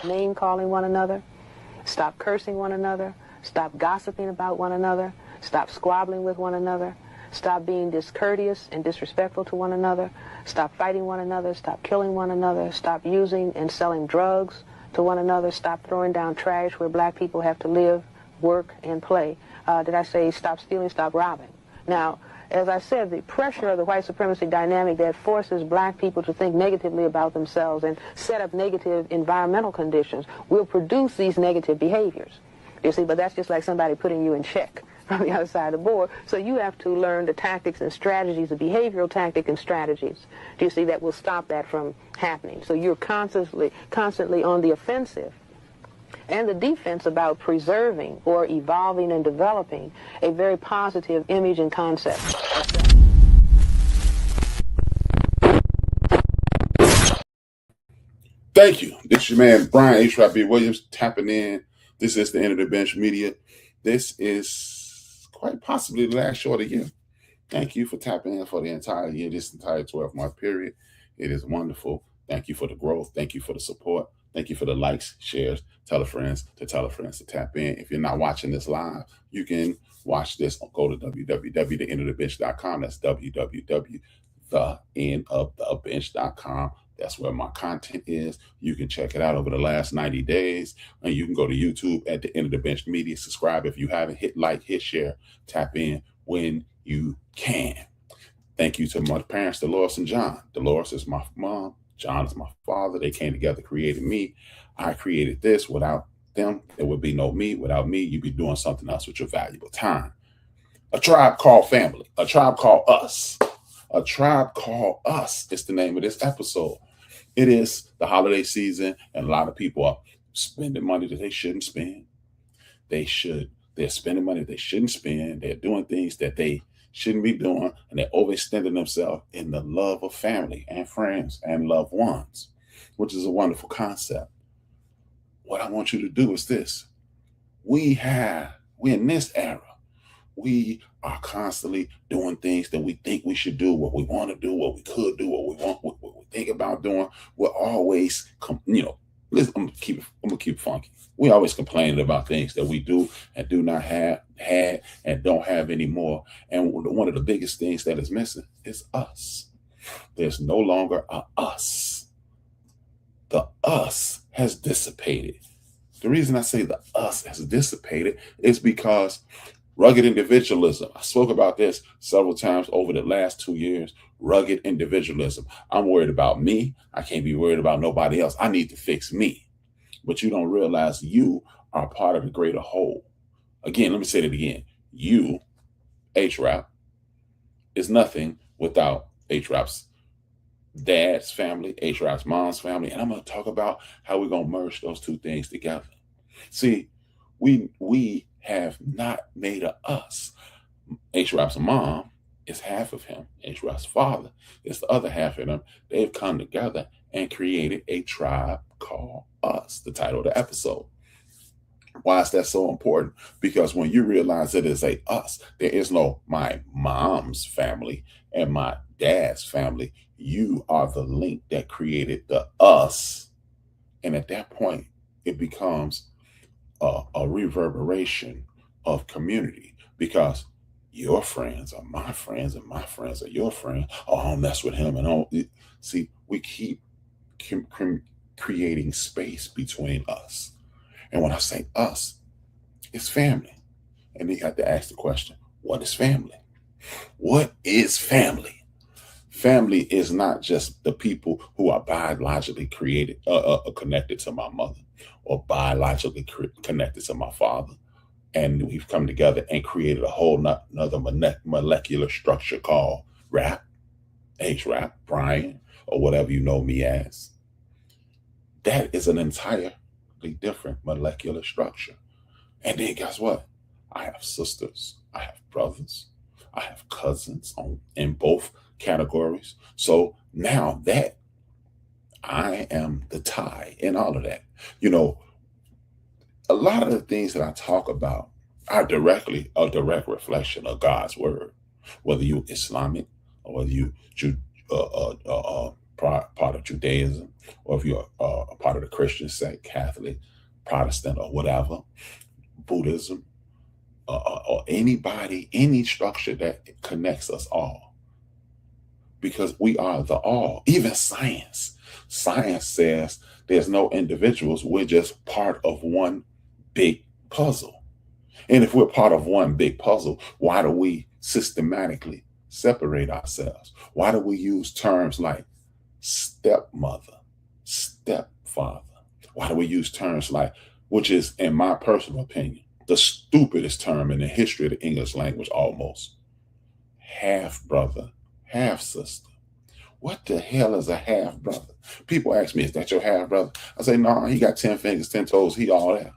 name calling one another, stop cursing one another, stop gossiping about one another, stop squabbling with one another, stop being discourteous and disrespectful to one another, stop fighting one another, stop killing one another, stop using and selling drugs to one another, stop throwing down trash where black people have to live, work, and play. Did I say stop stealing, stop robbing? Now, as I said, the pressure of the white supremacy dynamic that forces black people to think negatively about themselves and set up negative environmental conditions will produce these negative behaviors. You see, but that's just like somebody putting you in check from the other side of the board. So you have to learn the tactics and strategies, the behavioral tactic and strategies, do you see, that will stop that from happening. So you're constantly on the offensive and the defense about preserving or evolving and developing a very positive image and concept. Thank you. This is your man, Brian HRap B. Williams, tapping in. This is the End of the Bench Media. This is quite possibly the last show of the year. Thank you for tapping in for the entire year, this entire 12-month period. It is wonderful. Thank you for the growth. Thank you for the support. Thank you for the likes, shares, tell a friends to tap in. If you're not watching this live, you can watch this. Go to www.theendofthebench.com. That's www.theendofthebench.com. That's where my content is. You can check it out over the last 90 days. And you can go to YouTube at the End of the Bench Media. Subscribe if you haven't. Hit like, hit share, tap in when you can. Thank you to my parents, Dolores and John. Dolores is my mom. John is my father. They came together, created me. I created this. Without them, there would be no me. Without me, you'd be doing something else with your valuable time. A tribe called family. A tribe called us. A tribe called us is the name of this episode. It is the holiday season, and a lot of people are spending money that they shouldn't spend. They're spending money they shouldn't spend. They're doing things that they shouldn't be doing, and they're overextending themselves in the love of family and friends and loved ones, which is a wonderful concept. What I want you to do is this. We're in this era. We are constantly doing things that we think we should do, what we want to do, what we could do, what we think about doing. We're always, listen, I'm gonna keep it funky. We always complaining about things that we do and do not have, had, and don't have anymore. And one of the biggest things that is missing is us. There's no longer a us. The us has dissipated. The reason I say the us has dissipated is because rugged individualism. I spoke about this several times over the last 2 years. Rugged individualism. I'm worried about me. I can't be worried about nobody else. I need to fix me. But you don't realize you are part of the greater whole. Again, let me say it again. You, HRap, is nothing without HRap's dad's family, HRap's mom's family. And I'm going to talk about how we're going to merge those two things together. See, we have not made a us. HRap's mom is half of him. HRap's father is the other half of them. They've come together and created a tribe called us, the title of the episode. Why is that so important? Because when you realize it is a us, there is no my mom's family and my dad's family. You are the link that created the us. And at that point, it becomes a reverberation of community, because your friends are my friends and my friends are your friends. Oh, I don't mess with him. And all. See, we keep creating space between us. And when I say us, it's family. And you have to ask the question, what is family? What is family? Family is not just the people who are biologically connected to my mother, or biologically connected to my father. And we've come together and created a whole another molecular structure called rap, HRap, Brian, or whatever you know me as. That is an entirely different molecular structure. And then guess what? I have sisters, I have brothers, I have cousins in both categories. So now that I am the tie in all of that. A lot of the things that I talk about are directly a direct reflection of God's word. Whether you Islamic or whether you part of Judaism, or if you're a part of the Christian sect, Catholic, Protestant, or whatever, Buddhism, or anybody, any structure that connects us all, because we are the all. Even science. Science says there's no individuals. We're just part of one big puzzle. And if we're part of one big puzzle, why do we systematically separate ourselves? Why do we use terms like stepmother, stepfather? Why do we use terms like, which is, in my personal opinion, the stupidest term in the history of the English language almost, half brother, half sister? What the hell is a half brother? People ask me, is that your half brother? I say, no, he got 10 fingers, 10 toes, he all there.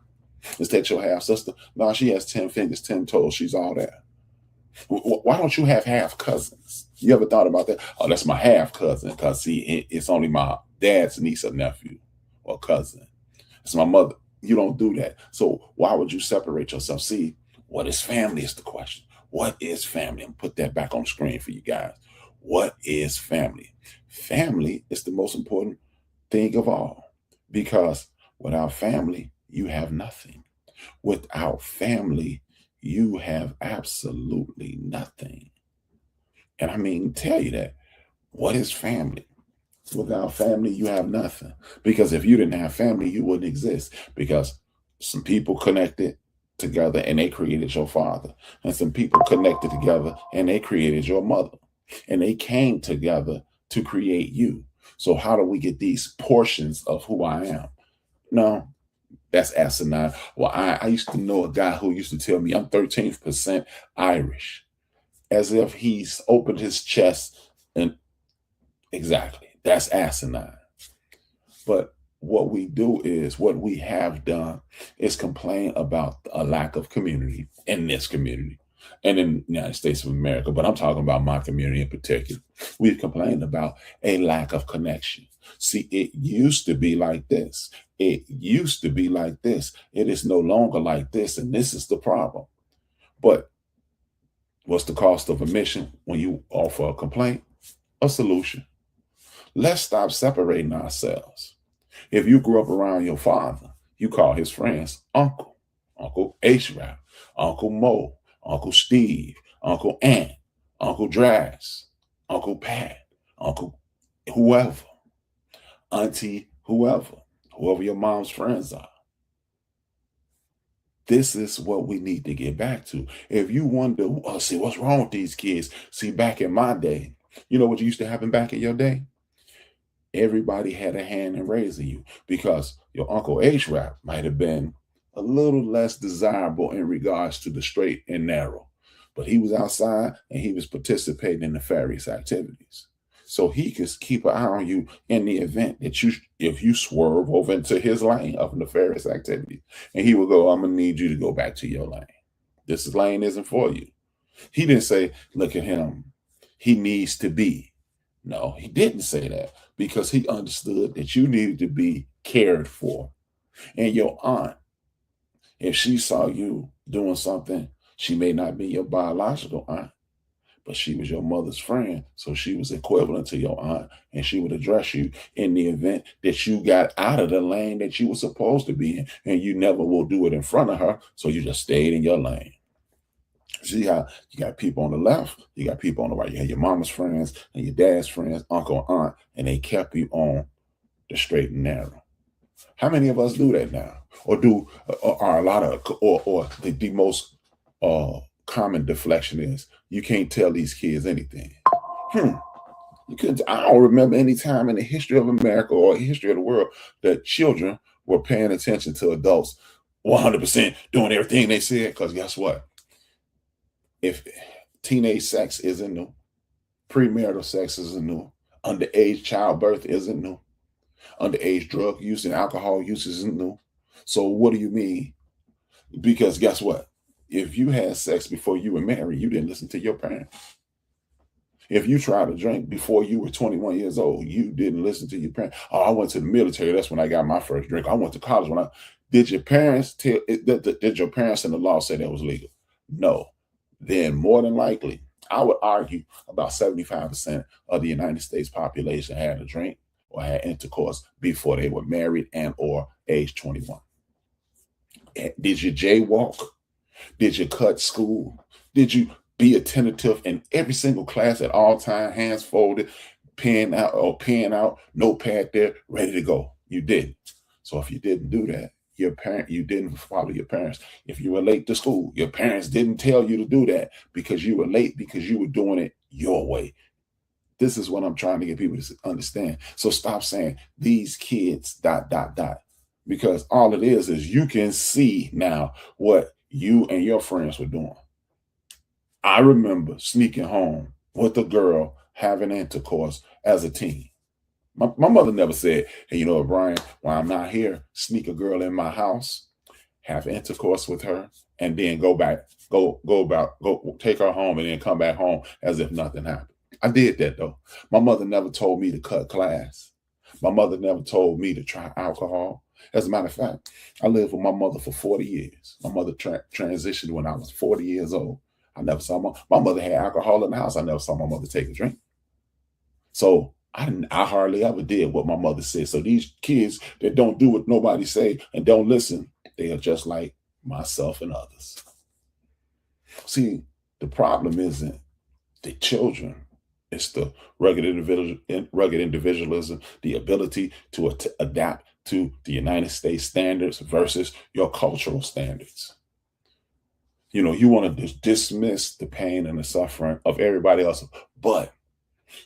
Is that your half sister? No, she has 10 fingers, 10 toes, she's all there. Why don't you have half cousins? You ever thought about that? Oh, that's my half cousin, because see, it's only my dad's niece or nephew or cousin. It's my mother. You don't do that. So why would you separate yourself? See, what is family is the question. What is family? I'm put that back on the screen for you guys. What is family? Family is the most important thing of all, because without family, you have nothing. Without family, you have absolutely nothing. And I mean, tell you that. What is family? Without family, you have nothing. Because if you didn't have family, you wouldn't exist. Because some people connected together and they created your father. And some people connected together and they created your mother. And they came together to create you. So how do we get these portions of who I am? No, that's asinine. Well, I used to know a guy who used to tell me I'm 13% Irish, as if he's opened his chest. And exactly, that's asinine. But what we have done is complain about a lack of community in this community and in the United States of America. But I'm talking about my community in particular. We've complained about a lack of connection. See, it used to be like this. It used to be like this. It is no longer like this. And this is the problem. But what's the cost of admission when you offer a complaint? A solution. Let's stop separating ourselves. If you grew up around your father, you call his friends Uncle, Uncle HRap, Uncle Mo, Uncle Steve, Uncle Ant, Uncle Draz, Uncle Pat, Uncle whoever, Auntie whoever your mom's friends are. This is what we need to get back to. If you wonder, see, what's wrong with these kids? See, back in my day, you know what used to happen back in your day? Everybody had a hand in raising you, because your Uncle HRap might have been a little less desirable in regards to the straight and narrow, but he was outside and he was participating in nefarious activities. So he could keep an eye on you in the event that if you swerve over into his lane of nefarious activity, and he will go, I'm gonna need you to go back to your lane. This lane isn't for you. He didn't say, look at him, he needs to be. No, he didn't say that, because he understood that you needed to be cared for. And your aunt, if she saw you doing something, she may not be your biological aunt, but she was your mother's friend. So she was equivalent to your aunt, and she would address you in the event that you got out of the lane that you were supposed to be in, and you never will do it in front of her. So you just stayed in your lane. See how you got people on the left, you got people on the right. You had your mama's friends and your dad's friends, uncle and aunt, and they kept you on the straight and narrow. How many of us do that now? Or are a lot of, or the most common deflection is, you can't tell these kids anything. You couldn't. I don't remember any time in the history of America or history of the world that children were paying attention to adults 100% doing everything they said. Because guess what? If teenage sex isn't new, premarital sex isn't new, underage childbirth isn't new, underage drug use and alcohol use isn't new. So what do you mean? Because guess what? If you had sex before you were married, you didn't listen to your parents. If you tried to drink before you were 21 years old, you didn't listen to your parents. Oh, I went to the military. That's when I got my first drink. I went to college did your parents and the law say that was legal? No. Then more than likely, I would argue about 75% of the United States population had a drink or had intercourse before they were married and or age 21. Did you jaywalk? Did you cut school? Did you be attentive in every single class at all time, hands folded, pen out, notepad there, ready to go? You didn't. So if you didn't do that, you didn't follow your parents. If you were late to school, your parents didn't tell you to do that because you were late because you were doing it your way. This is what I'm trying to get people to understand. So stop saying these kids ... because all it is you can see now what you and your friends were doing. I remember sneaking home with a girl having intercourse as a teen. My mother never said, hey, you know what, Brian, while I'm not here, sneak a girl in my house, have intercourse with her, and then go take her home and then come back home as if nothing happened. I did that though. My mother never told me to cut class. My mother never told me to try alcohol. As a matter of fact, I lived with my mother for 40 years. My mother transitioned when I was 40 years old. I never saw my mother had alcohol in the house. I never saw my mother take a drink. So I hardly ever did what my mother said. So these kids that don't do what nobody say and don't listen, they are just like myself and others. See, the problem isn't the children. It's the rugged individualism, the ability to adapt to the United States standards versus your cultural standards. You know, you want to dismiss the pain and the suffering of everybody else, but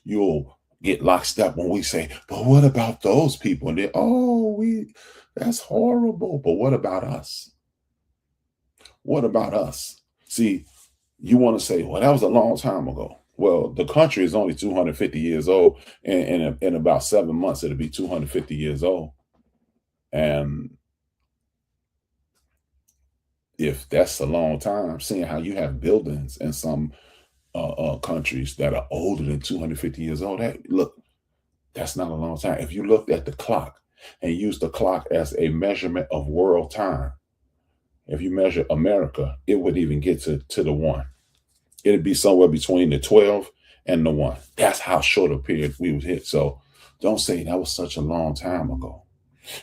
you'll get lockstep when we say, but what about those people? And then, that's horrible. But what about us? What about us? See, you want to say, well, that was a long time ago. Well, the country is only 250 years old, and in about 7 months, it'll be 250 years old. And if that's a long time, seeing how you have buildings in some countries that are older than 250 years old, that's not a long time. If you looked at the clock and used the clock as a measurement of world time, if you measure America, it would even get to the 1. It'd be somewhere between the 12 and the 1. That's how short a period we would hit. So don't say that was such a long time ago.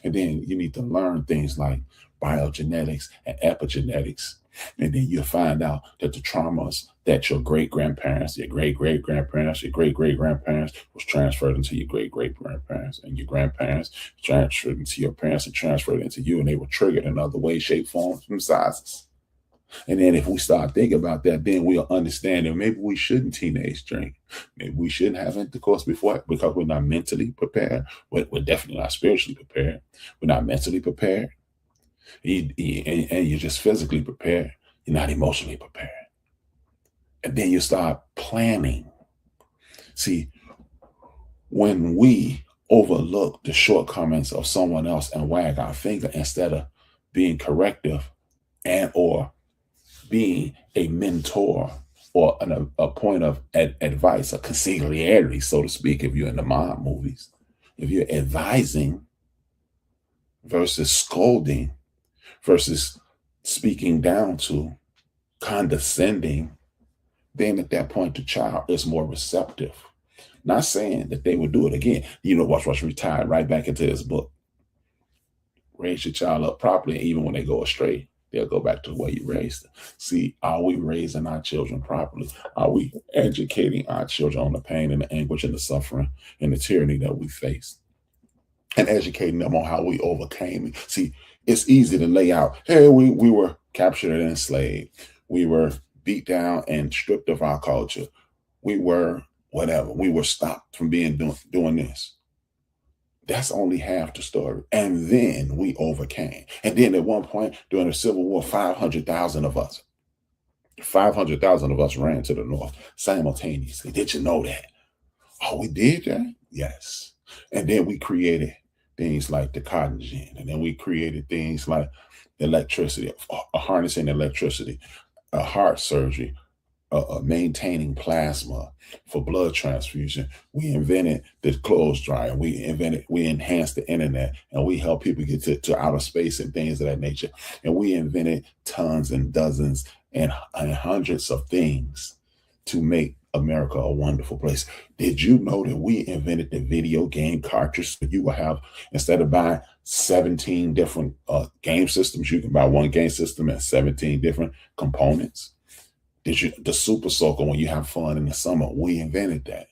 And then you need to learn things like biogenetics and epigenetics. And then you'll find out that the traumas that your great-grandparents, your great-great-grandparents, your great-great-grandparents was transferred into your great-great-grandparents, and your grandparents transferred into your parents and transferred into you, and they were triggered in other ways, shapes, forms, and sizes. And then if we start thinking about that, then we'll understand that maybe we shouldn't teenage drink. Maybe we shouldn't have intercourse before because we're not mentally prepared. We're definitely not spiritually prepared. We're not mentally prepared. And you're just physically prepared. You're not emotionally prepared. And then you start planning. See, when we overlook the shortcomings of someone else and wag our finger instead of being corrective and or being a mentor or a point of advice, a consigliere, so to speak, if you're in the mob movies, if you're advising versus scolding versus speaking down to, condescending, then at that point the child is more receptive. Not saying that they would do it again. You know, watch retired right back into his book. Raise your child up properly, and even when they go astray, they'll go back to the way you raised them. See, are we raising our children properly? Are we educating our children on the pain and the anguish and the suffering and the tyranny that we face? And educating them on how we overcame it. See, it's easy to lay out, hey, we were captured and enslaved. We were beat down and stripped of our culture. We were whatever. We were stopped from doing this. That's only half the story. And then we overcame. And then at one point during the Civil War, 500,000 of us ran to the North simultaneously. Did you know that? Oh, we did that? Yes. And then we created things like the cotton gin. And then we created things like electricity, harnessing electricity, heart surgery, maintaining plasma for blood transfusion. We invented the clothes dryer. We enhanced the internet, and we helped people get to outer space and things of that nature. And we invented tons and dozens and hundreds of things to make America a wonderful place. Did you know that we invented the video game cartridge? So you will have, instead of buying 17 different game systems, you can buy one game system and 17 different components. The Super Soaker, when you have fun in the summer, we invented that.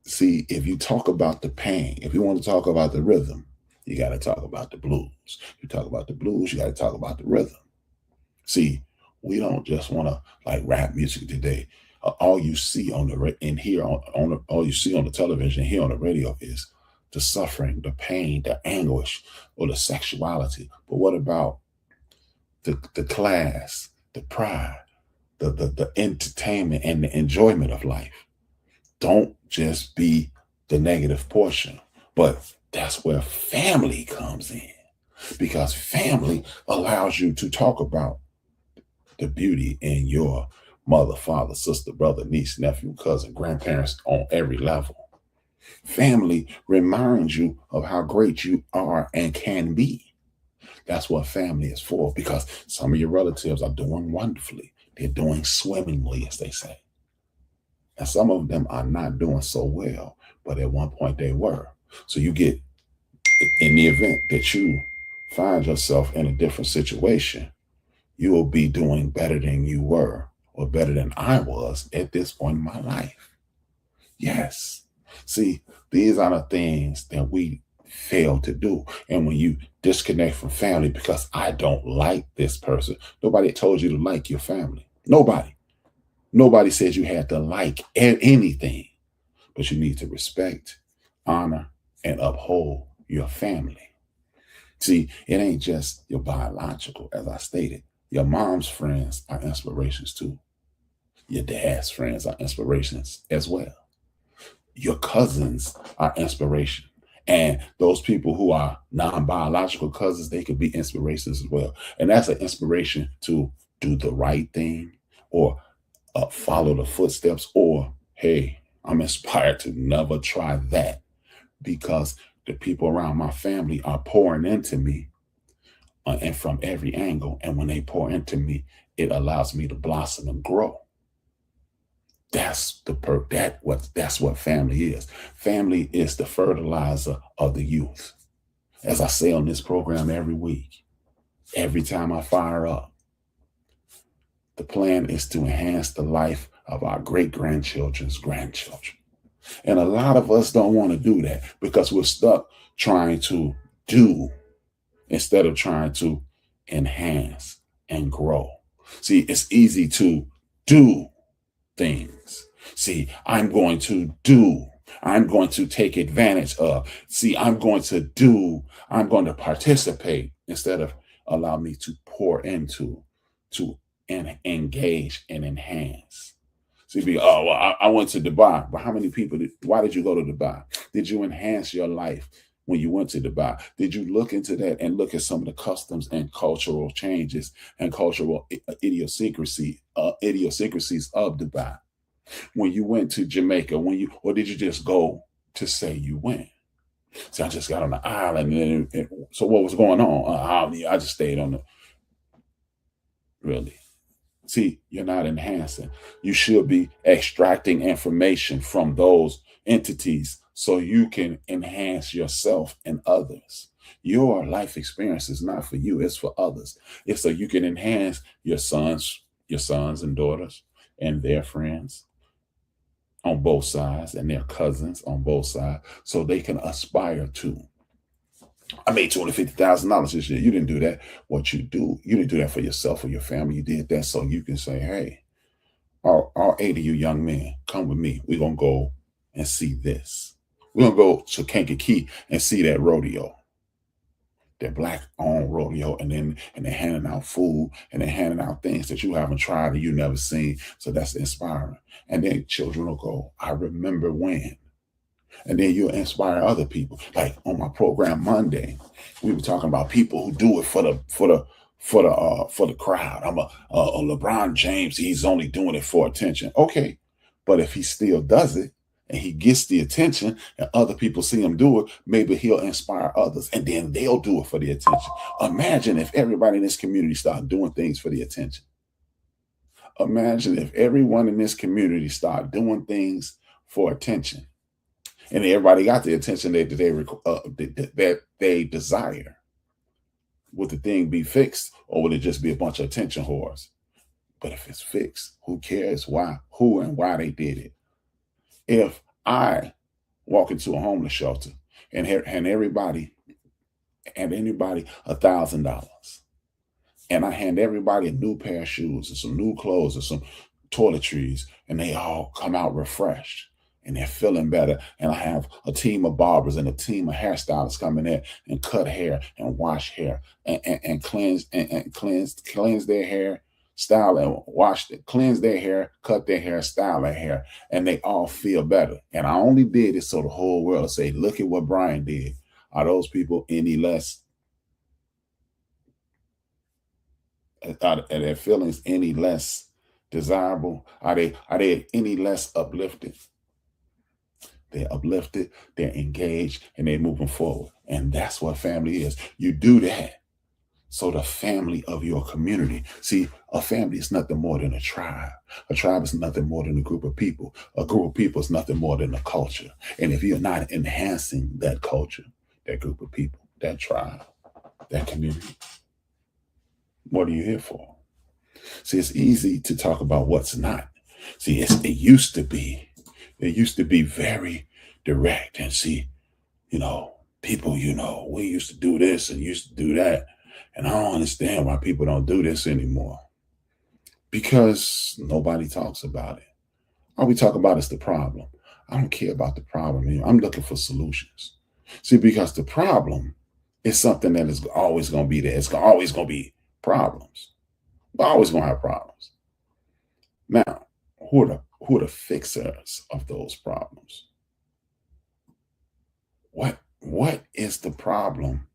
See, if you talk about the pain, if you want to talk about the rhythm, you got to talk about the blues. You talk about the blues, you got to talk about the rhythm. See, we don't just want to like rap music today. All you see on the all you see on the television, here on the radio is the suffering, the pain, the anguish, or the sexuality. But what about the class, the pride, the entertainment, and the enjoyment of life? Don't just be the negative portion, but that's where family comes in, because family allows you to talk about the beauty in your mother, father, sister, brother, niece, nephew, cousin, grandparents on every level. Family reminds you of how great you are and can be. That's what family is for, because some of your relatives are doing wonderfully. They're doing swimmingly, as they say. And some of them are not doing so well, but at one point they were. So you get, in the event that you find yourself in a different situation, you will be doing better than you were, or better than I was at this point in my life. Yes. See, these are the things that we fail to do. And when you disconnect from family because I don't like this person, nobody told you to like your family. Nobody. Nobody says you had to like anything, but you need to respect, honor, and uphold your family. See, it ain't just your biological, as I stated. Your mom's friends are inspirations too. Your dad's friends are inspirations as well. Your cousins are inspiration. And those people who are non-biological cousins, they could be inspirations as well. And that's an inspiration to do the right thing, or follow the footsteps, or, hey, I'm inspired to never try that, because the people around my family are pouring into me and from every angle. And when they pour into me, it allows me to blossom and grow. That's that's what family is. Family is the fertilizer of the youth. As I say on this program every week, every time I fire up, the plan is to enhance the life of our great-grandchildren's grandchildren. And a lot of us don't want to do that because we're stuck trying to do instead of trying to enhance and grow. See, it's easy to do things. See, I'm going to take advantage of. See, I'm going to participate instead of allow me to pour into, to engage and enhance. See, I went to Dubai, but how many people why did you go to Dubai? Did you enhance your life when you went to Dubai? Did you look into that and look at some of the customs and cultural changes and cultural idiosyncrasies of Dubai? When you went to Jamaica, or did you just go to say you went? See, I just got on the island, and so what was going on? I just stayed on the. Really? See, you're not enhancing. You should be extracting information from those entities so you can enhance yourself and others. Your life experience is not for you, it's for others. It's so you can enhance your sons and daughters and their friends on both sides, and their cousins on both sides, so they can aspire to. I made $250,000 this year. You didn't do that. You didn't do that for yourself or your family. You did that so you can say, hey, all 8 of you young men, come with me. We're going to go and see this. We're going to go to Kankakee and see that rodeo, that Black-owned rodeo, and they're handing out food, and they're handing out things that you haven't tried and you never seen. So that's inspiring. And then children will go, I remember when. And then you'll inspire other people. Like on my program Monday, we were talking about people who do it for the crowd. I'm a LeBron James. He's only doing it for attention. Okay, but if he still does it and he gets the attention, and other people see him do it, maybe he'll inspire others, and then they'll do it for the attention. Imagine if everybody in this community started doing things for the attention. Imagine if everyone in this community started doing things for attention, and everybody got the attention that they desire. Would the thing be fixed, or would it just be a bunch of attention whores? But if it's fixed, who cares why, who and why they did it? If I walk into a homeless shelter and hand anybody $1,000, and I hand everybody a new pair of shoes and some new clothes and some toiletries, and they all come out refreshed and they're feeling better. And I have a team of barbers and a team of hairstylists coming in and cut hair and wash hair and cleanse their hair, style and wash it, cleanse their hair, cut their hair, style their hair, and they all feel better. And I only did it so the whole world will say, look at what Brian did. Are those people any less? Are their feelings any less desirable? Are they any less uplifted? They're uplifted, they're engaged, and they're moving forward. And that's what family is. You do that. So the family of your community. See, a family is nothing more than a tribe. A tribe is nothing more than a group of people. A group of people is nothing more than a culture. And if you're not enhancing that culture, that group of people, that tribe, that community, what are you here for? See, it's easy to talk about what's not. See, it used to be very direct. And see, people, we used to do this and used to do that. And I don't understand why people don't do this anymore. Because nobody talks about it. All we talk about is the problem. I don't care about the problem. I'm looking for solutions. See, because the problem is something that is always going to be there. It's always going to be problems. We're always going to have problems. Now, who are the fixers of those problems? What is the problem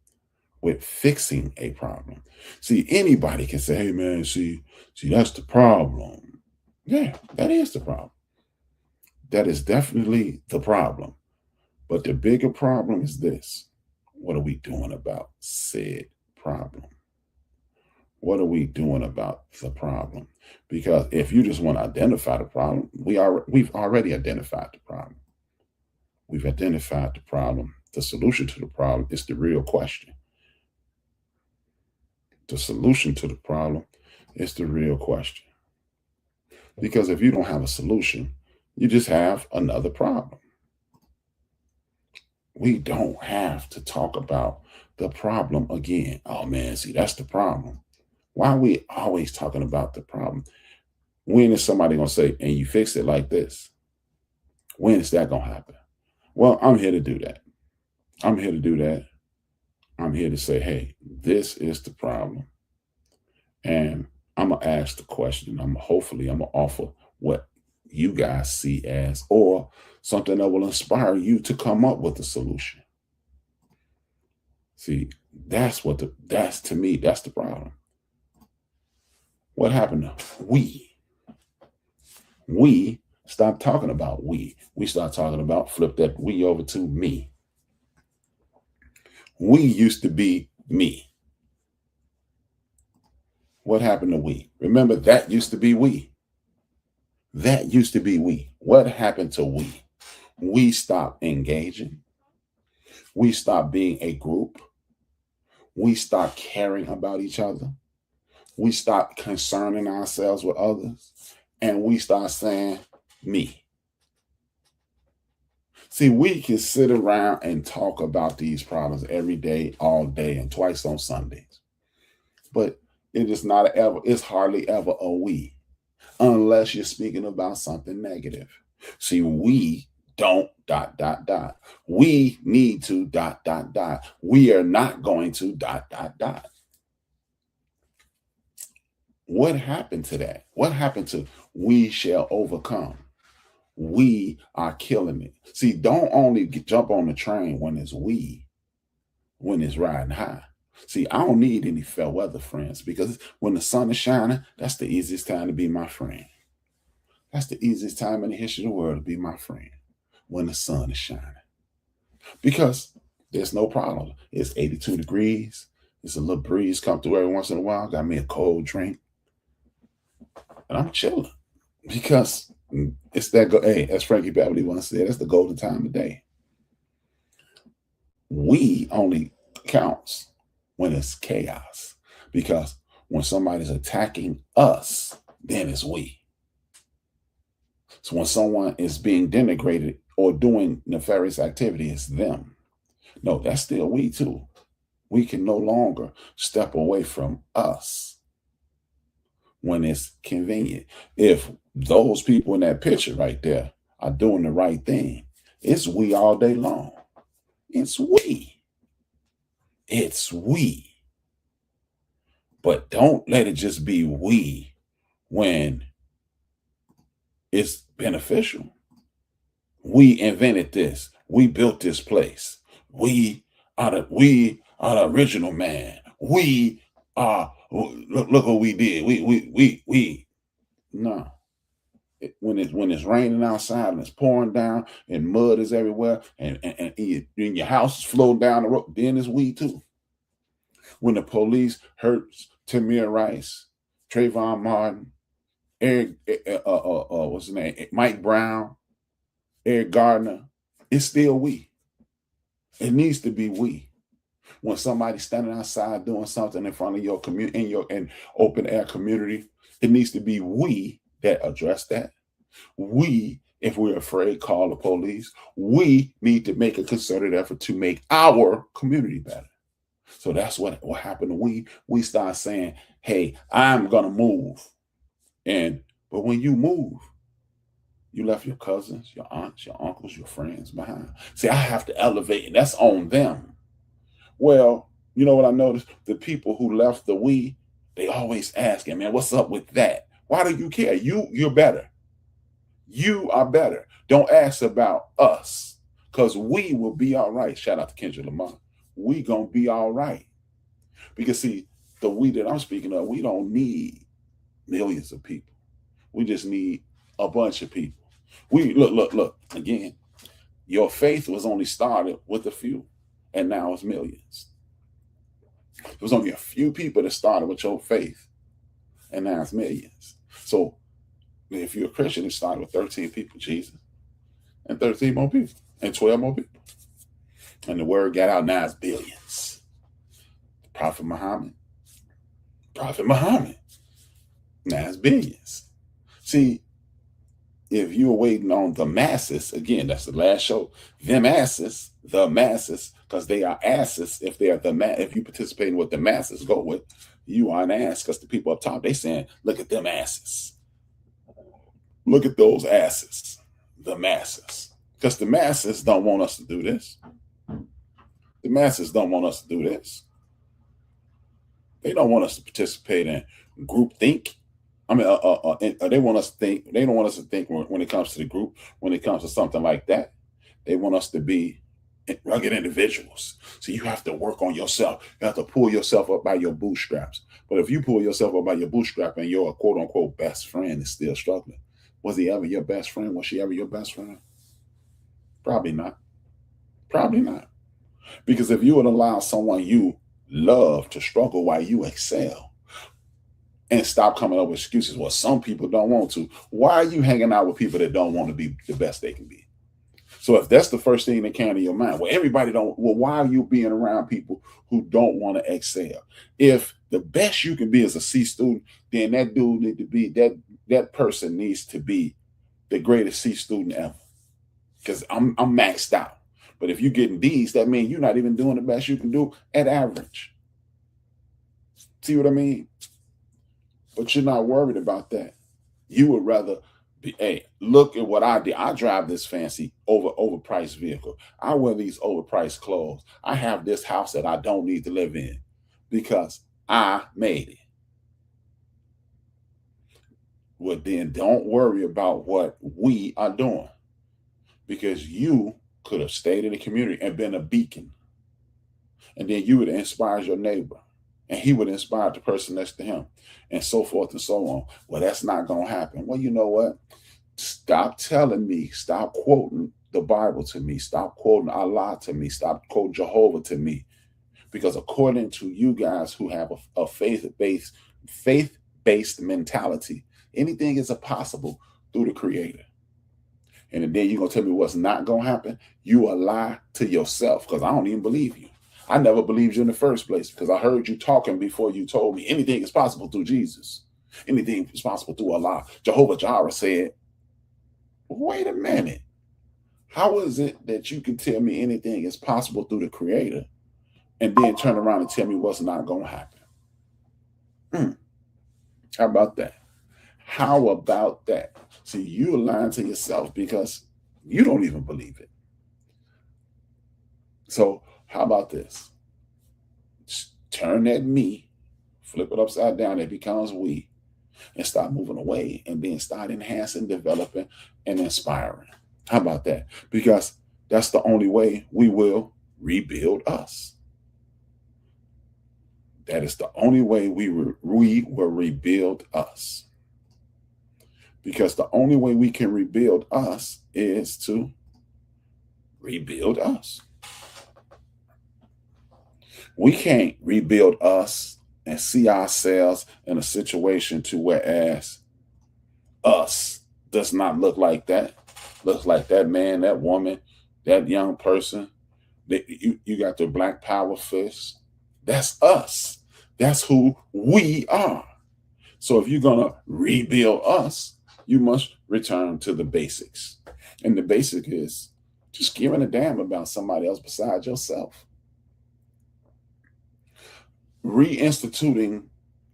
with fixing a problem? See, anybody can say, hey man, see, that's the problem. Yeah, that is the problem. That is definitely the problem. But the bigger problem is this. What are we doing about said problem? What are we doing about the problem? Because if you just want to identify the problem, we've already identified the problem. We've identified the problem. The solution to the problem is the real question. The solution to the problem is the real question. Because if you don't have a solution, you just have another problem. We don't have to talk about the problem again. Oh man, see, that's the problem. Why are we always talking about the problem? When is somebody going to say, and you fix it like this? When is that going to happen? Well, I'm here to do that. I'm here to do that. I'm here to say, hey, this is the problem. And I'm going to ask the question. Hopefully I'm going to offer what you guys see as, or something that will inspire you to come up with a solution. See, that's to me, that's the problem. What happened to we? We stopped talking about we. We start talking about flip that we over to me. We used to be me. What happened to we? Remember, that used to be we. That used to be we. What happened to we? We stopped engaging. We stopped being a group. We stopped caring about each other. We stopped concerning ourselves with others. And we start saying, me. See, we can sit around and talk about these problems every day, all day, and twice on Sundays. But it's hardly ever a we, unless you're speaking about something negative. See, we don't ... We need to ... We are not going to ... What happened to that? What happened to we shall overcome? We are killing it. See, don't only jump on the train when it's riding high. See, I don't need any fair weather friends, because when the sun is shining, that's the easiest time to be my friend. That's the easiest time in the history of the world to be my friend, when the sun is shining. Because there's no problem. It's 82 degrees. There's a little breeze come through every once in a while. Got me a cold drink. And I'm chilling because it's that, hey, as Frankie Beverly once said, it's the golden time of day. We only counts when it's chaos, because when somebody's attacking us, then it's we. So when someone is being denigrated or doing nefarious activity, it's them. No, that's still we too. We can no longer step away from us when it's convenient. If those people in that picture right there are doing the right thing, it's we all day long. It's we. It's we. But don't let it just be we when it's beneficial. We invented this. We built this place. We are the original man. We are, look what we did. We. No. When it's raining outside and it's pouring down and mud is everywhere and your house is flowing down the road, then it's we too. When the police hurts Tamir Rice, Trayvon Martin, Eric, what's his name, Mike Brown, Eric Gardner, it's still we. It needs to be we. When somebody's standing outside doing something in front of your community, in your open air community, it needs to be we that address that. We, if we're afraid, call the police. We need to make a concerted effort to make our community better. So that's what happened to we start saying, hey, I'm gonna move. But when you move, you left your cousins, your aunts, your uncles, your friends behind. See, I have to elevate, and that's on them. Well, you know what I noticed? The people who left the we, they always asking, man, what's up with that? Why do you care? You're better. You are better. Don't ask about us, because we will be all right. Shout out to Kendrick Lamar. We gonna be all right. Because see, the we that I'm speaking of, we don't need millions of people. We just need a bunch of people. We look again. Your faith was only started with a few, and now it's millions. There was only a few people that started with your faith, and now it's millions. So if you're a Christian, it started with 13 people, Jesus, and 13 more people, and 12 more people. And the word got out, now it's billions. Prophet Muhammad, now it's billions. See, if you were waiting on the masses, again, that's the last show, the masses, because they are asses. If they are if you participate in what the masses go with, you are an ass, because the people up top, they saying, look at them asses. Look at those asses, the masses. Because the masses don't want us to do this. The masses don't want us to do this. They don't want us to participate in group think. I mean, they want us to think. They don't want us to think when it comes to the group, when it comes to something like that. They want us to be rugged individuals. So you have to work on yourself. You have to pull yourself up by your bootstraps. But if you pull yourself up by your bootstrap and your quote unquote best friend is still struggling, was he ever your best friend? Was she ever your best friend? Probably not. Probably not. Because if you would allow someone you love to struggle while you excel, and stop coming up with excuses, well, some people don't want to. Why are you hanging out with people that don't want to be the best they can be? So if that's the first thing that came to your mind, well, everybody don't, well, why are you being around people who don't want to excel? If the best you can be is a C student, then that dude need to be, that person needs to be the greatest C student ever. Because I'm maxed out. But if you're getting D's, that means you're not even doing the best you can do at average. See what I mean? But you're not worried about that. You would rather be, hey, look at what I did. I drive this fancy overpriced vehicle. I wear these overpriced clothes. I have this house that I don't need to live in because I made it. Well, then don't worry about what we are doing, because you could have stayed in the community and been a beacon. And then you would have inspired your neighbor, and he would inspire the person next to him, and so forth and so on. Well, that's not going to happen. Well, you know what? Stop telling me, stop quoting the Bible to me, stop quoting Allah to me, stop quoting Jehovah to me. Because according to you guys who have a faith-based mentality, Anything is possible through the Creator. And then you're going to tell me what's not going to happen? You a lie to yourself, because I don't even believe you. I never believed you in the first place, because I heard you talking before you told me anything is possible through Jesus. Anything is possible through Allah. Jehovah Jireh said, wait a minute. How is it that you can tell me anything is possible through the Creator and then turn around and tell me what's not going to happen? How about that? How about that? See, you're lying to yourself because you don't even believe it. So how about this? Just turn that me, flip it upside down, it becomes we, and start moving away, and then start enhancing, developing, and inspiring. How about that? Because that's the only way we will rebuild us. That is the only way we will rebuild us. Because the only way we can rebuild us is to rebuild us. We can't rebuild us and see ourselves in a situation to whereas us does not look like that. Looks like that man, that woman, that young person. You got the Black Power fist. That's us. That's who we are. So if you're going to rebuild us, you must return to the basics. And the basic is just giving a damn about somebody else besides yourself. Reinstituting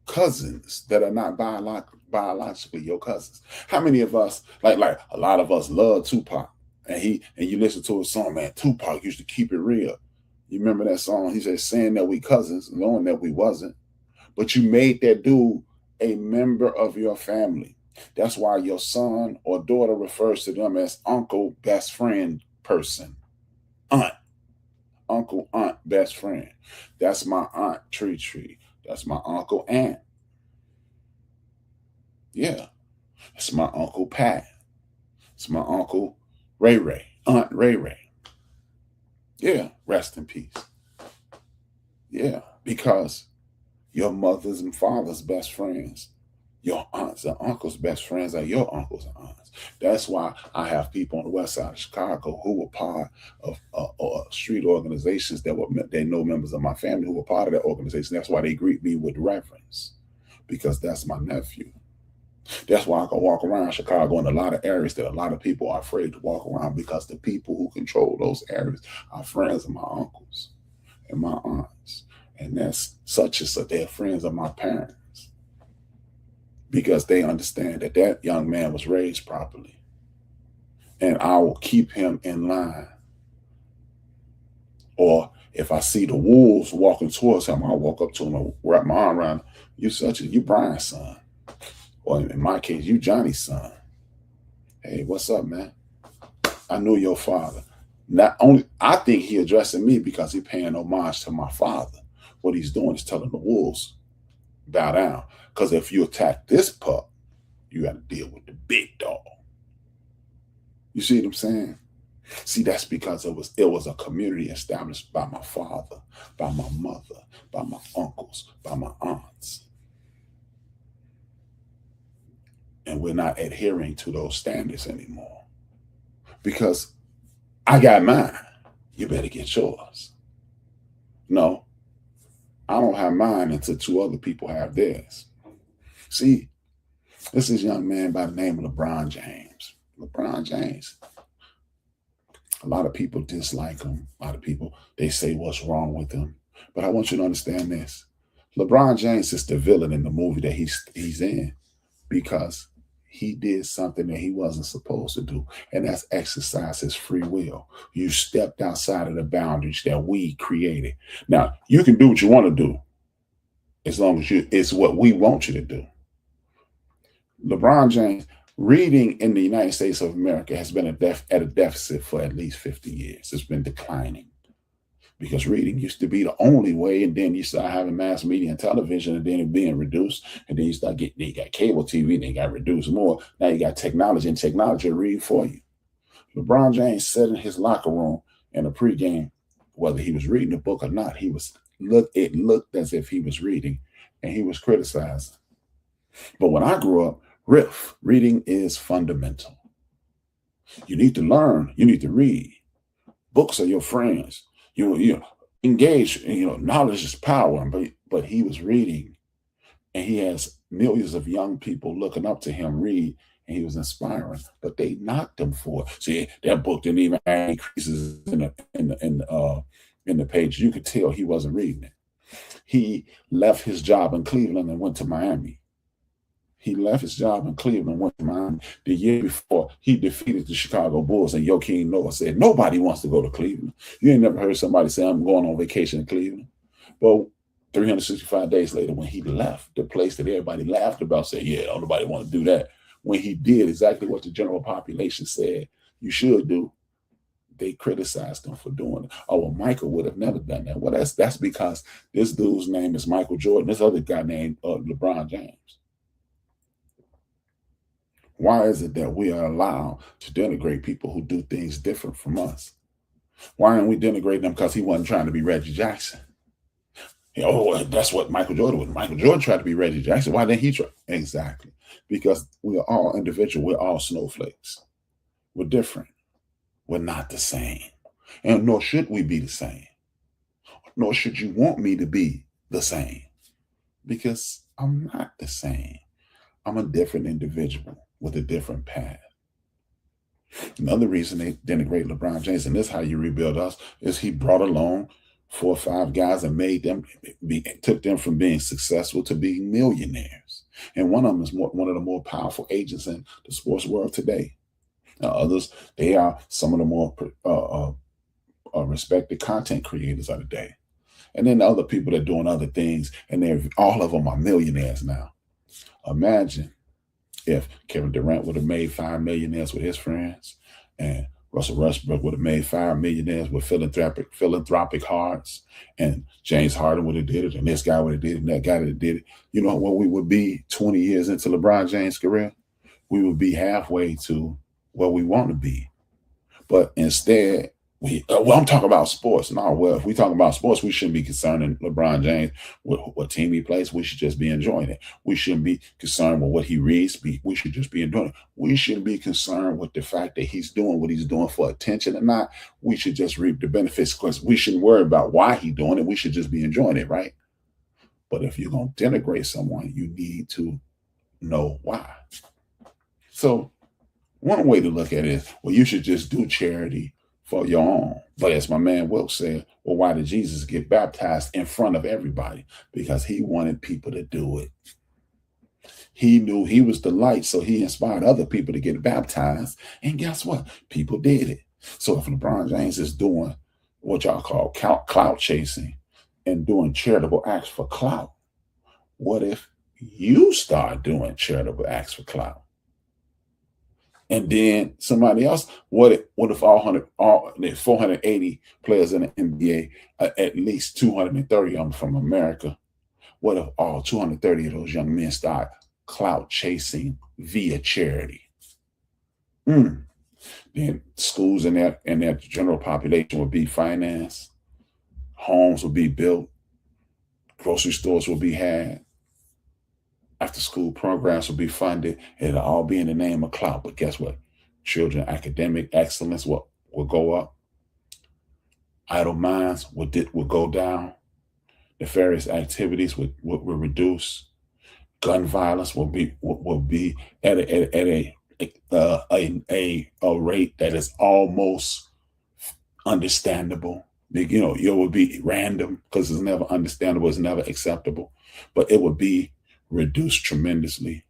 cousins that are not biologically your cousins. How many of us, like a lot of us love Tupac, and you listen to his song, man, Tupac used to keep it real. You remember that song? He said, saying that we cousins, knowing that we wasn't. But you made that dude a member of your family. That's why your son or daughter refers to them as uncle, best friend, person, aunt, uncle, aunt, best friend. That's my aunt, Tree. That's my uncle, Aunt. Yeah. That's my uncle, Pat. It's my uncle, Ray, Aunt Ray. Yeah, rest in peace. Yeah, because your mother's and father's best friends, your aunts and uncles' best friends are your uncles and aunts. That's why I have people on the west side of Chicago who were part of street organizations they know members of my family who were part of that organization. That's why they greet me with reverence, because that's my nephew. That's why I can walk around Chicago in a lot of areas that a lot of people are afraid to walk around, because the people who control those areas are friends of my uncles and my aunts. And that's such as they're friends of my parents, because they understand that that young man was raised properly. And I will keep him in line. Or if I see the wolves walking towards him, I'll walk up to him and wrap my arm around him. You Brian's son. Or in my case, you Johnny's son. Hey, what's up, man? I knew your father. Not only, I think he addressing me because he paying homage to my father. What he's doing is telling the wolves, bow down. Because if you attack this pup, you got to deal with the big dog. You see what I'm saying? See, that's because it was a community established by my father, by my mother, by my uncles, by my aunts. And we're not adhering to those standards anymore. Because I got mine. You better get yours. No, I don't have mine until two other people have theirs. See, this is a young man by the name of LeBron James. LeBron James. A lot of people dislike him. A lot of people, they say what's wrong with him. But I want you to understand this. LeBron James is the villain in the movie that he's in, because he did something that he wasn't supposed to do, and that's exercise his free will. You stepped outside of the boundaries that we created. Now, you can do what you want to do, as long as it's what we want you to do. LeBron James, reading in the United States of America has been at a deficit for at least 50 years. It's been declining, because reading used to be the only way, and then you start having mass media and television, and then it being reduced, and then you got cable TV, then you got reduced more. Now you got technology, and technology will read for you. LeBron James sat in his locker room in a pregame, whether he was reading a book or not, it looked as if he was reading, and he was criticizing. But when I grew up, Riff, reading is fundamental. You need to learn. You need to read. Books are your friends. You engage. Knowledge is power. But he was reading, and he has millions of young people looking up to him read, and he was inspiring. But they knocked him for it. See, that book didn't even have increases in the page. You could tell he wasn't reading it. He left his job in Cleveland and went to Miami. He left his job in Cleveland and went to Miami. The year before, he defeated the Chicago Bulls, and Joakim Noah said, nobody wants to go to Cleveland. You ain't never heard somebody say, I'm going on vacation in Cleveland. Well, 365 days later, when he left the place that everybody laughed about, said, yeah, nobody want to do that. When he did exactly what the general population said you should do, they criticized him for doing it. Oh, well, Michael would have never done that. Well, that's because this dude's name is Michael Jordan. This other guy named LeBron James. Why is it that we are allowed to denigrate people who do things different from us? Why aren't we denigrating them because he wasn't trying to be Reggie Jackson? That's what Michael Jordan was. Michael Jordan tried to be Reggie Jackson. Why didn't he try? Exactly. Because we are all individual. We're all snowflakes. We're different. We're not the same. And nor should we be the same. Nor should you want me to be the same. Because I'm not the same. I'm a different individual with a different path. Another reason they denigrate LeBron James, and this is how you rebuild us, is he brought along 4 or 5 guys and took them from being successful to being millionaires. And one of them is one of the more powerful agents in the sports world today. Others, they are some of the more respected content creators of the day. And then the other people that are doing other things, and all of them are millionaires now. Imagine if Kevin Durant would have made 5 millionaires with his friends, and Russell Westbrook would have made 5 millionaires with philanthropic hearts, and James Harden would have did it, and this guy would have did it, and that guy would have did it. You know what we would be 20 years into LeBron James' career? We would be halfway to where we want to be. But instead, I'm talking about sports. No, well, if we talk about sports, we shouldn't be concerned in LeBron James with what team he plays. We should just be enjoying it. We shouldn't be concerned with what he reads. We should just be enjoying it. We shouldn't be concerned with the fact that he's doing what he's doing for attention or not. We should just reap the benefits, because we shouldn't worry about why he's doing it. We should just be enjoying it, right? But if you're going to denigrate someone, you need to know why. So one way to look at it is, well, you should just do charity for your own. But as my man Wilk said, well, why did Jesus get baptized in front of everybody? Because he wanted people to do it. He knew he was the light, so he inspired other people to get baptized. And guess what? People did it. So if LeBron James is doing what y'all call clout chasing and doing charitable acts for clout, what if you start doing charitable acts for clout? And then somebody else, what if 480 players in the NBA, at least 230 of them from America, what if all 230 of those young men start clout chasing via charity? Then schools and that general population will be financed, homes will be built, grocery stores will be had, after school programs will be funded. It'll all be in the name of clout. But guess what? Children academic excellence will go up. Idle minds will go down. Nefarious activities will reduce. Gun violence will be at a rate that is almost understandable. It would be random because it's never understandable, it's never acceptable, but it would be reduced tremendously,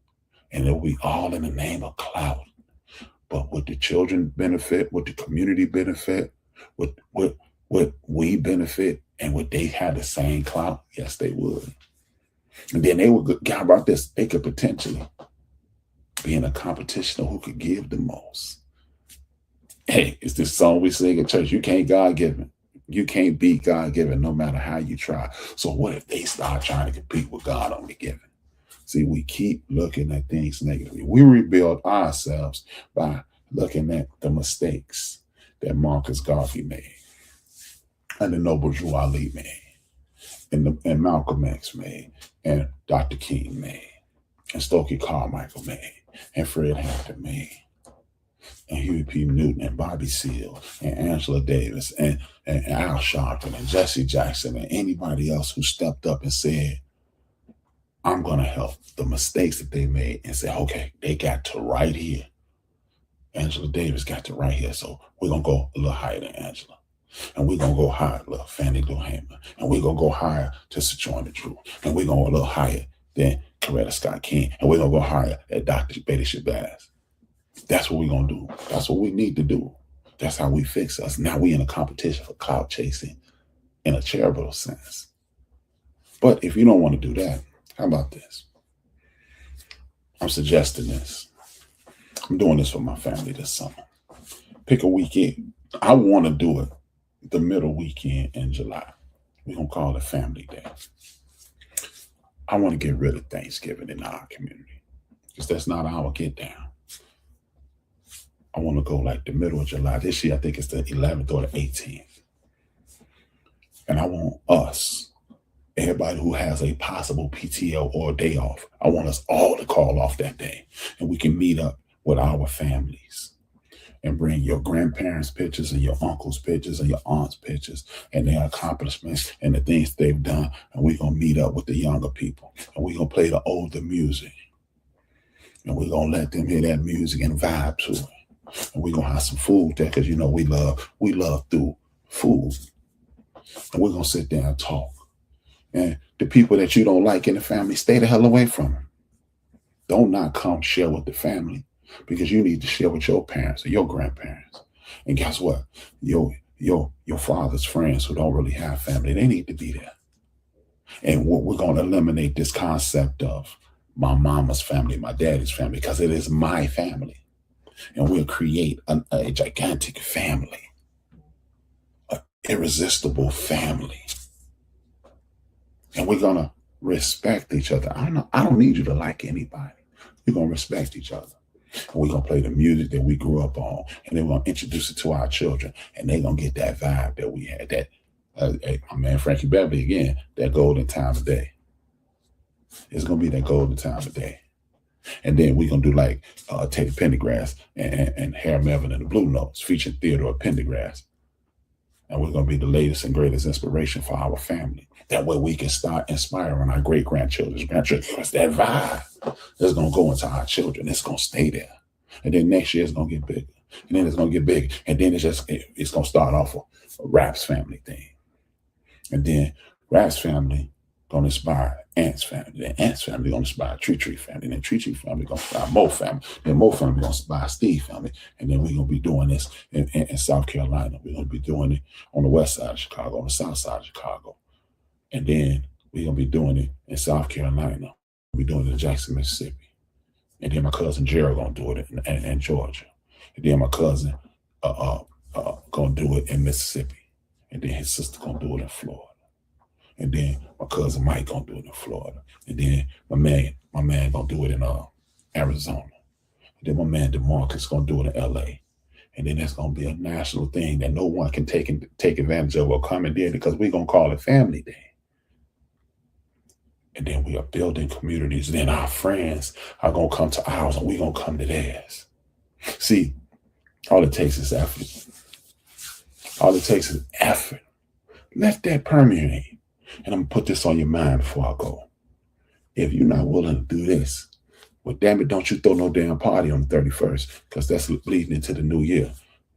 and it will be all in the name of clout. But would the children benefit? Would the community benefit? Would we benefit? And would they have the same clout? Yes, they would. And then they would, how about this? They could potentially be in a competition of who could give the most. Hey, it's this song we sing at church. You can't God-given. You can't beat God-given no matter how you try. So what if they start trying to compete with God on the giving? See, we keep looking at things negatively. We rebuild ourselves by looking at the mistakes that Marcus Garvey made, and the Noble Drew Ali made, and Malcolm X made, and Dr. King made, and Stokey Carmichael made, and Fred Hampton made, and Huey P. Newton, and Bobby Seale, and Angela Davis, and Al Sharpton, and Jesse Jackson, and anybody else who stepped up and said, I'm going to help the mistakes that they made, and say, okay, they got to right here. Angela Davis got to right here, so we're going to go a little higher than Angela. And we're going to go higher, little Fannie Lou Hamer. And we're going to go higher to Sojourner Drew. And we're going to go a little higher than Coretta Scott King. And we're going to go higher at Dr. Betty Shabazz. That's what we're going to do. That's what we need to do. That's how we fix us. Now we in a competition for clout chasing in a charitable sense. But if you don't want to do that, how about this? I'm suggesting this. I'm doing this for my family this summer. Pick a weekend. I want to do it the middle weekend in July. We're going to call it Family Day. I want to get rid of Thanksgiving in our community because that's not our get down. I want to go like the middle of July. This year, I think it's the 11th or the 18th. And I want us, everybody who has a possible PTO or a day off, I want us all to call off that day. And we can meet up with our families and bring your grandparents' pictures and your uncles' pictures and your aunts' pictures and their accomplishments and the things they've done. And we're going to meet up with the younger people. And we're going to play the older music. And we're going to let them hear that music and vibe to it. And we're going to have some food there because, you know, we love through food. And we're going to sit there and talk. And the people that you don't like in the family, stay the hell away from them. Don't not come share with the family because you need to share with your parents or your grandparents. And guess what? Your father's friends who don't really have family, they need to be there. And we're going to eliminate this concept of my mama's family, my daddy's family, because it is my family. And we'll create a gigantic family, an irresistible family. And we're going to respect each other. I don't need you to like anybody. We're going to respect each other. And we're going to play the music that we grew up on. And then we're going to introduce it to our children. And they're going to get that vibe that we had. That, my man Frankie Beverly, again, that golden time of day. It's going to be that golden time of day. And then we're going to do like Teddy Pendergrass and Harry Melvin and the Blue Notes featuring Theodore Pendergrass. And we're going to be the latest and greatest inspiration for our family. That way we can start inspiring our great-grandchildren's grandchildren. Because that vibe is going to go into our children. It's going to stay there. And then next year it's going to get bigger. And then it's going to get bigger. And then it's going to start off a Rap's family thing. And then Rap's family going to inspire Ant's family. Then Ant's family going to inspire Tree family. Then Tree family going to inspire Mo family. Then Mo family going to inspire Steve family. And then we're going to be doing this in South Carolina. We're going to be doing it on the west side of Chicago, on the south side of Chicago. And then we're going to be doing it in South Carolina. We'll be doing it in Jackson, Mississippi. And then my cousin Gerald going to do it in Georgia. And then my cousin going to do it in Mississippi. And then his sister going to do it in Florida. And then my cousin Mike gonna do it in Florida. And then my man gonna do it in Arizona. And then my man DeMarcus gonna do it in LA. And then that's gonna be a national thing that no one can take advantage of or come and do because we're gonna call it Family Day. And then we are building communities. Then our friends are gonna come to ours and we're gonna come to theirs. See, all it takes is effort. All it takes is effort. Let that permeate. And I'm going to put this on your mind before I go. If you're not willing to do this, well, damn it, don't you throw no damn party on the 31st because that's leading into the new year.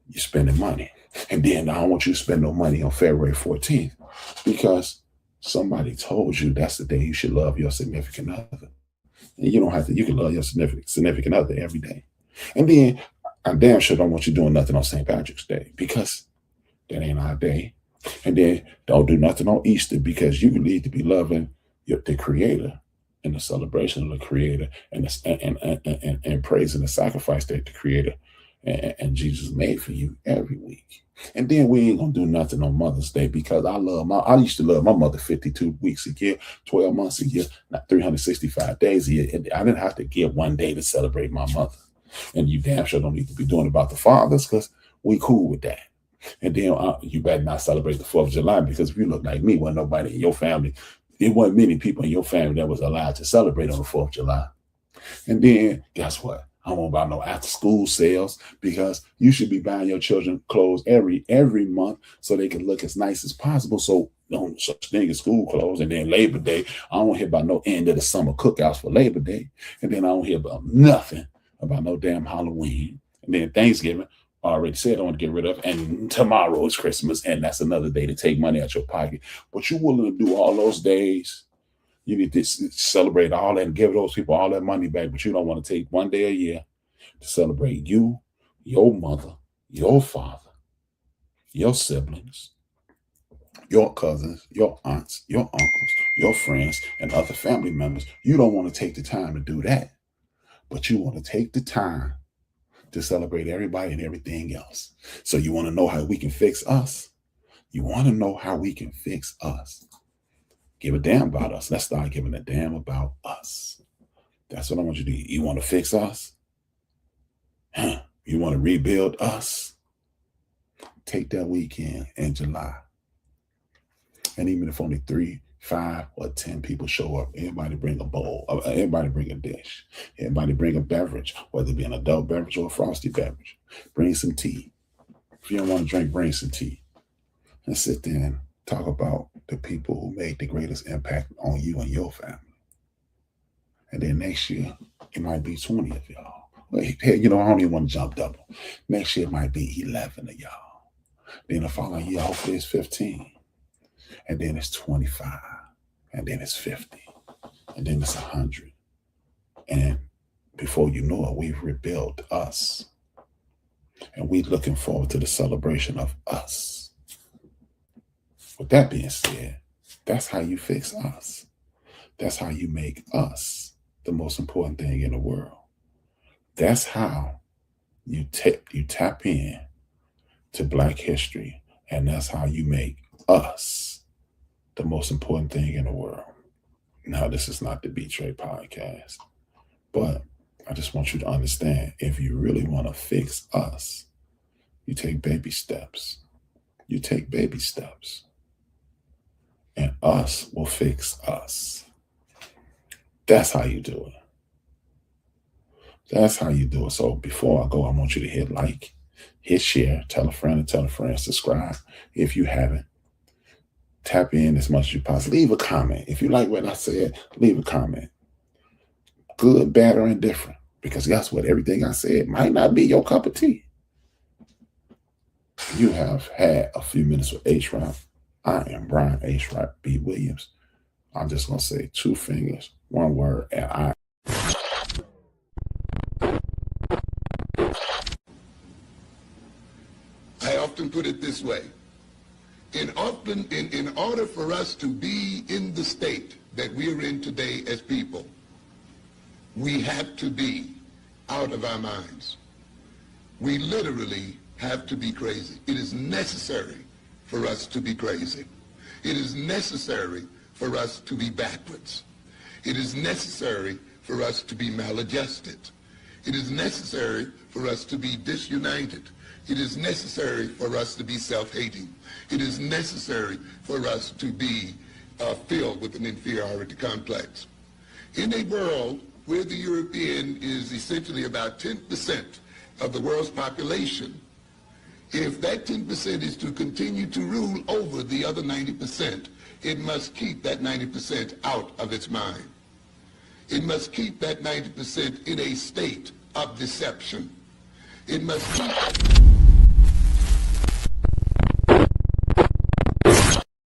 You're spending money. And then I don't want you to spend no money on February 14th because somebody told you that's the day you should love your significant other. And you don't have to, you can love your significant other every day. And then I damn sure don't want you doing nothing on St. Patrick's Day because that ain't our day. And then don't do nothing on Easter because you need to be loving the Creator and the celebration of the Creator and praising the sacrifice that the Creator and Jesus made for you every week. And then we ain't gonna do nothing on Mother's Day because I used to love my mother 52 weeks a year, 12 months a year, not 365 days a year. And I didn't have to give one day to celebrate my mother. And you damn sure don't need to be doing about the fathers because we cool with that. And then you better not celebrate the 4th of July because if you look like me, wasn't nobody in your family, there wasn't many people in your family that was allowed to celebrate on the 4th of July. And then guess what? I don't know about no after school sales, because you should be buying your children clothes every month so they can look as nice as possible. So no such thing as school clothes. And then Labor Day, I don't hear about no end of the summer cookouts for Labor Day. And then I don't hear about nothing about no damn Halloween. And then Thanksgiving, I already said I want to get rid of. And tomorrow is Christmas, and that's another day to take money out your pocket. But you're willing to do all those days. You need to celebrate all that and give those people all that money back, but you don't want to take one day a year to celebrate you, your mother, your father, your siblings, your cousins, your aunts, your uncles, your friends, and other family members. You don't want to take the time to do that, but you want to take the time to celebrate everybody and everything else. So you want to know how we can fix us? You want to know how we can fix us? Give a damn about us. Let's start giving a damn about us. That's what I want you to do. You want to fix us? You want to rebuild us? Take that weekend in July. And even if only 3, 5, or 10 people show up, everybody bring a bowl. Everybody bring a dish. Everybody bring a beverage, whether it be an adult beverage or a frosty beverage. Bring some tea. If you don't want to drink, bring some tea. And sit there and talk about the people who made the greatest impact on you and your family. And then next year, it might be 20 of y'all. Hey, you know, I don't even want to jump double. Next year, it might be 11 of y'all. Then the following year, hopefully it's 15. And then it's 25. And then it's 50. And then it's 100. And before you know it, we've rebuilt us. And we're looking forward to the celebration of us. With that being said, that's how you fix us. That's how you make us the most important thing in the world. That's how you tap in to Black history, and that's how you make us the most important thing in the world. Now, this is not the Betray podcast, but I just want you to understand, if you really want to fix us, you take baby steps. You take baby steps. And us will fix us. That's how you do it. That's how you do it. So before I go, I want you to hit like, hit share, tell a friend and tell a friend, subscribe if you haven't. Tap in as much as you possibly. Leave a comment. If you like what I said, leave a comment. Good, bad, or indifferent. Because guess what? Everything I said might not be your cup of tea. You have had a few minutes with HRap. I am Brian HRap B. Williams. I'm just going to say 2 fingers, 1 word, and I. I often put it this way. In order for us to be in the state that we're in today as people, we have to be out of our minds. We literally have to be crazy. It is necessary for us to be crazy. It is necessary for us to be backwards. It is necessary for us to be maladjusted. It is necessary for us to be disunited. It is necessary for us to be self-hating. It is necessary for us to be filled with an inferiority complex. In a world where the European is essentially about 10% of the world's population, if that 10% is to continue to rule over the other 90%, it must keep that 90% out of its mind. It must keep that 90% in a state of deception. It must keep